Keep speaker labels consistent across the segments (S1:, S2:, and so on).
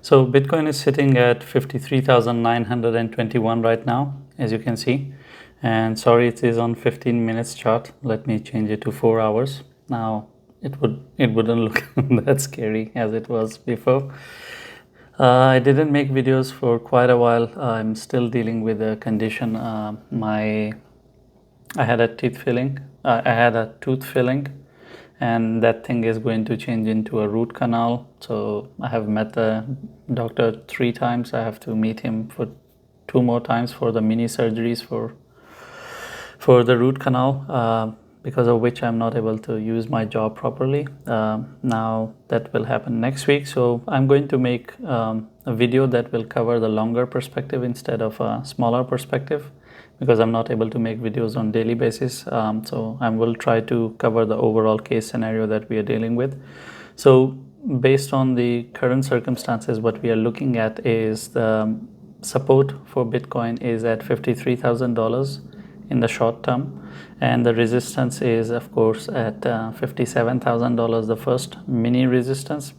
S1: So Bitcoin is sitting at 53,921 right now, as you can see. And sorry, it is on 15 minutes chart. Let me change it to 4 hours. Now it wouldn't look that scary as it was before. I didn't make videos for quite a while. I'm still dealing with a condition. I had a teeth filling. I had a tooth filling, and that thing is going to change into a root canal. So I have met the doctor 3 times. I have to meet him for 2 more times for the mini surgeries for the root canal, because of which I'm not able to use my jaw properly. Now that will happen next week. So I'm going to make a video that will cover the longer perspective instead of a smaller perspective, because I'm not able to make videos on daily basis. So I will try to cover the overall case scenario that we are dealing with. So based on the current circumstances, what we are looking at is the support for Bitcoin is at $53,000 in the short term, and the resistance is of course at $57,000, the first mini resistance.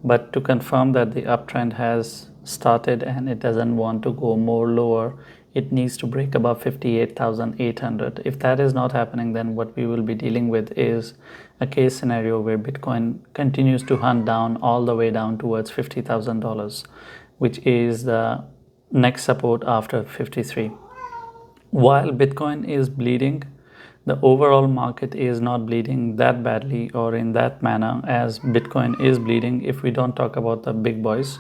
S1: But to confirm that the uptrend has started and it doesn't want to go more lower, it needs to break above 58,800. If that is not happening, then what we will be dealing with is a case scenario where Bitcoin continues to hunt down all the way down towards $50,000, which is the next support after 53. While Bitcoin is bleeding, the overall market is not bleeding that badly or in that manner as Bitcoin is bleeding. If we don't talk about the big boys,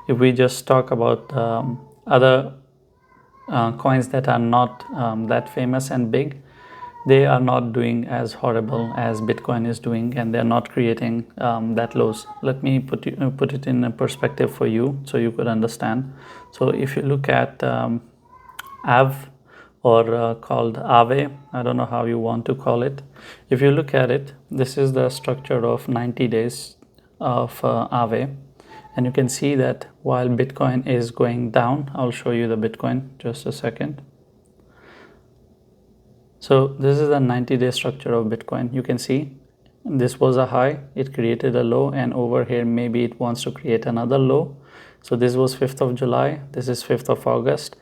S1: if we just talk about other coins that are not that famous and big, they are not doing as horrible as Bitcoin is doing, and they're not creating that lows. Let me put it in a perspective for you so you could understand. So if you look at AV, or called Aave, I don't know how you want to call it. If you look at it, this is the structure of 90 days of Aave. And you can see that while Bitcoin is going down, I'll show you the Bitcoin just a second. So this is the 90-day structure of Bitcoin. You can see this was a high, it created a low, and over here maybe it wants to create another low. So this was 5th of July, this is 5th of August.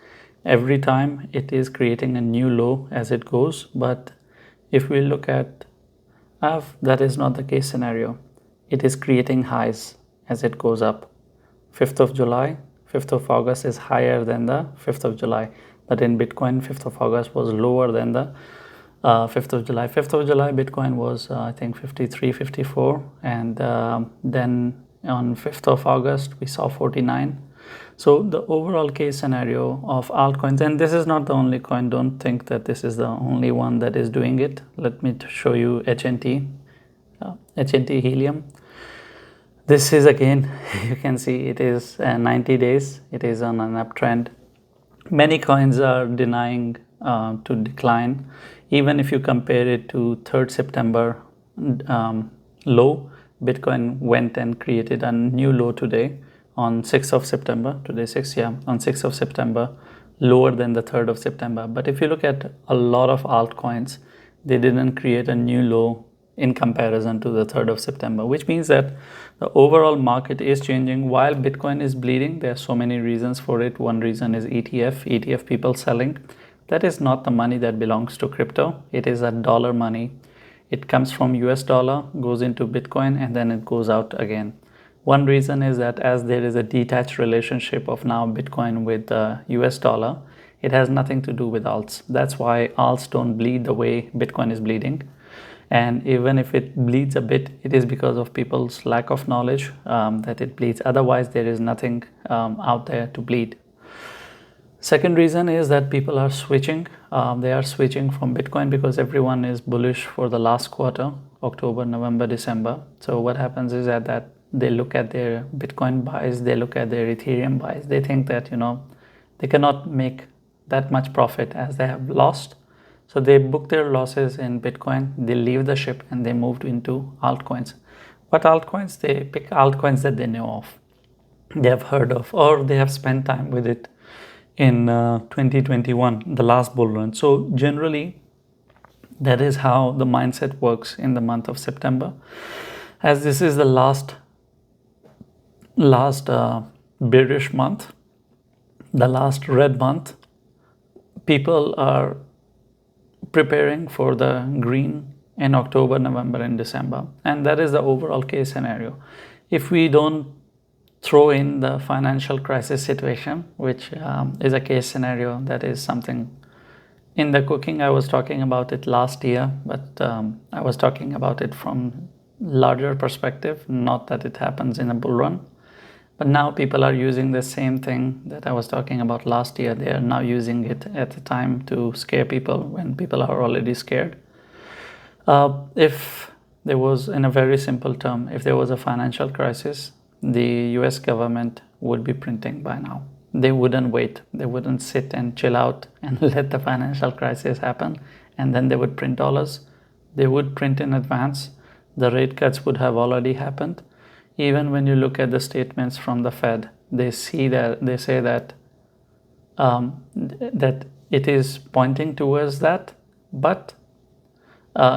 S1: Every time it is creating a new low as it goes. But if we look at AV, that is not the case scenario. It is creating highs as it goes up. 5th of July, 5th of August is higher than the 5th of July. But in Bitcoin, 5th of August was lower than the 5th of July. 5th of July, Bitcoin was, I think, 53, 54. And then on 5th of August, we saw 49. So the overall case scenario of altcoins, and this is not the only coin, don't think that this is the only one that is doing it. Let me show you HNT, HNT Helium. This is again, you can see it is 90 days, it is on an uptrend. Many coins are denying to decline. Even if you compare it to 3rd September low, Bitcoin went and created a new low today on 6th of September, today 6, yeah, on 6th of September, lower than the 3rd of September. But if you look at a lot of altcoins, they didn't create a new low in comparison to the 3rd of September, which means that the overall market is changing. While Bitcoin is bleeding, there are so many reasons for it. One reason is ETF people selling. That is not the money that belongs to crypto. It is a dollar money. It comes from US dollar, goes into Bitcoin, and then it goes out again. One reason is that as there is a detached relationship of now Bitcoin with the US dollar, it has nothing to do with alts. That's why alts don't bleed the way Bitcoin is bleeding. And even if it bleeds a bit, it is because of people's lack of knowledge that it bleeds. Otherwise, there is nothing out there to bleed. Second reason is that people are switching. They are switching from Bitcoin because everyone is bullish for the last quarter, October, November, December. So what happens is that they look at their Bitcoin buys, they look at their Ethereum buys. They think that, they cannot make that much profit as they have lost. So they book their losses in Bitcoin, they leave the ship and they moved into altcoins. What altcoins? They pick altcoins that they know of, they have heard of, or they have spent time with it in 2021, the last bull run. So generally, that is how the mindset works in the month of September. As this is the last bearish month, the last red month, people are preparing for the green in October, November, and December. And that is the overall case scenario. If we don't throw in the financial crisis situation, which is a case scenario that is something in the cooking. I was talking about it last year, but I was talking about it from larger perspective, not that it happens in a bull run. But now people are using the same thing that I was talking about last year. They are now using it at the time to scare people when people are already scared. If there was, in a very simple term, if there was a financial crisis, the US government would be printing by now. They wouldn't wait. They wouldn't sit and chill out and let the financial crisis happen and then they would print dollars. They would print in advance. The rate cuts would have already happened. Even when you look at the statements from the Fed, they say that that it is pointing towards that, but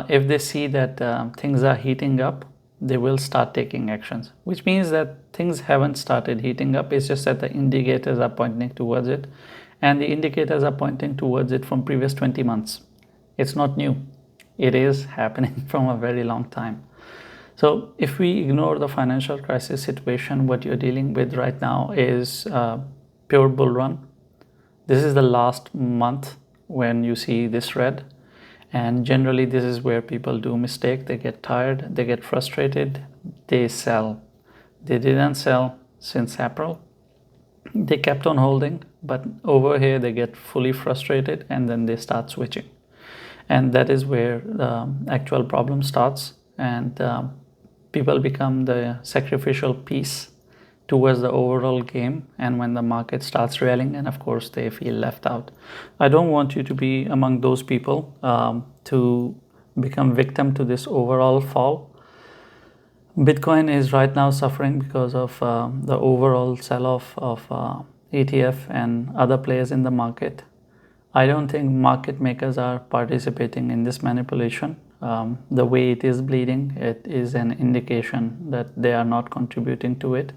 S1: if they see that things are heating up, they will start taking actions, which means that things haven't started heating up. It's just that the indicators are pointing towards it, and the indicators are pointing towards it from previous 20 months. It's not new. It is happening from a very long time. So if we ignore the financial crisis situation, what you're dealing with right now is pure bull run. This is the last month when you see this red. And generally, this is where people do mistake. They get tired, they get frustrated, they sell. They didn't sell since April. They kept on holding, but over here they get fully frustrated and then they start switching. And that is where the actual problem starts, and people become the sacrificial piece towards the overall game. And when the market starts rallying, and of course they feel left out. I don't want you to be among those people to become victim to this overall fall. Bitcoin is right now suffering because of the overall sell-off of ETF and other players in the market. I don't think market makers are participating in this manipulation. The way it is bleeding, it is an indication that they are not contributing to it.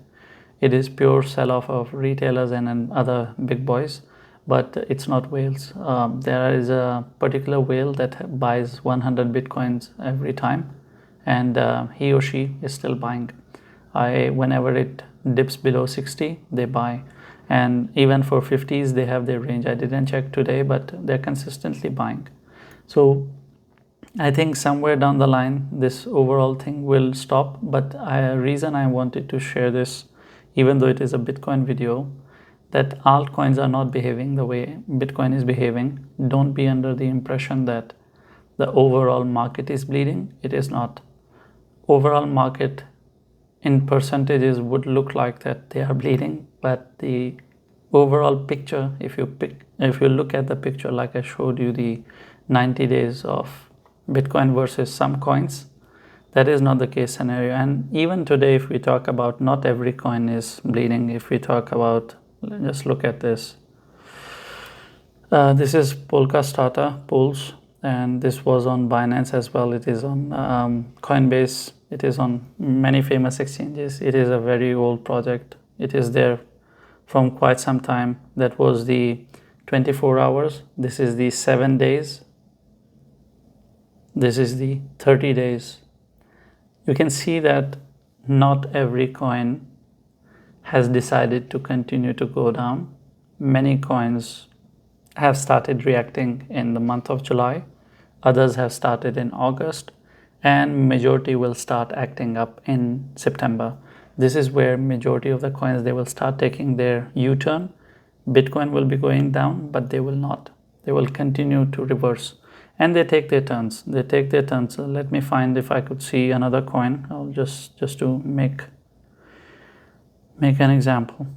S1: It is pure sell-off of retailers and other big boys, but it's not whales. There is a particular whale that buys 100 Bitcoins every time, and he or she is still buying. Whenever it dips below 60, they buy. And even for 50s, they have their range. I didn't check today, but they're consistently buying. So I think somewhere down the line, this overall thing will stop. But the reason I wanted to share this, even though it is a Bitcoin video, that altcoins are not behaving the way Bitcoin is behaving. Don't be under the impression that the overall market is bleeding. It is not. Overall market in percentages would look like that they are bleeding, but the overall picture, if you look at the picture like I showed you, the 90 days of Bitcoin versus some coins, that is not the case scenario. And even today, if we talk about, not every coin is bleeding. If we talk about, just look at this. This is Polka Starter Pools, and this was on Binance as well. It is on Coinbase. It is on many famous exchanges. It is a very old project. It is there from quite some time. That was the 24 hours. This is the 7 days. This is the 30 days. You can see that not every coin has decided to continue to go down. Many coins have started reacting in the month of July. Others have started in August. And majority will start acting up in September. This is where majority of the coins, they will start taking their U-turn. Bitcoin will be going down, but they will not. They will continue to reverse. And they take their turns. They take their turns. So let me find if I could see another coin. I'll just to make an example.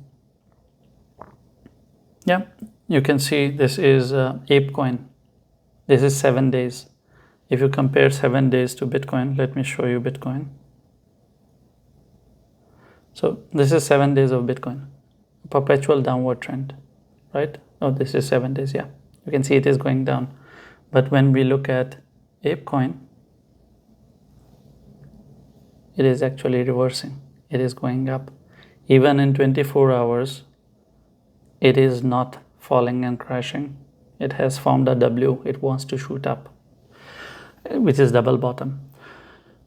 S1: Yeah, you can see this is ApeCoin. This is 7 days. If you compare 7 days to Bitcoin, let me show you Bitcoin. So this is 7 days of Bitcoin, perpetual downward trend, right? Oh, this is 7 days, yeah. You can see it is going down. But when we look at ApeCoin, it is actually reversing. It is going up. Even in 24 hours, it is not falling and crashing. It has formed a W. It wants to shoot up, which is double bottom.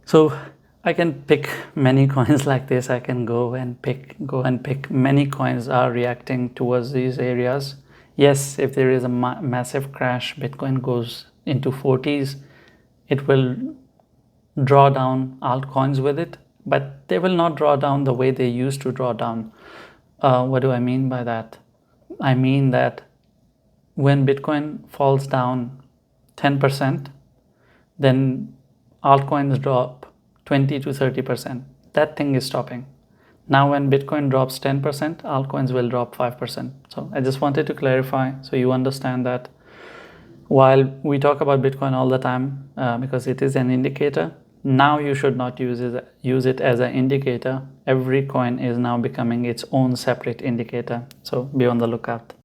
S1: So I can pick many coins like this. I can go and pick. Many coins are reacting towards these areas. Yes, if there is a massive crash, Bitcoin goes into 40s, it will draw down altcoins with it, but they will not draw down the way they used to draw down. What do I mean by that? I mean that when Bitcoin falls down 10%, then altcoins drop 20 to 30%. That thing is stopping. Now when Bitcoin drops 10%, altcoins will drop 5%. So I just wanted to clarify so you understand that while we talk about Bitcoin all the time because it is an indicator, now you should not use it as an indicator. Every coin is now becoming its own separate indicator. So be on the lookout.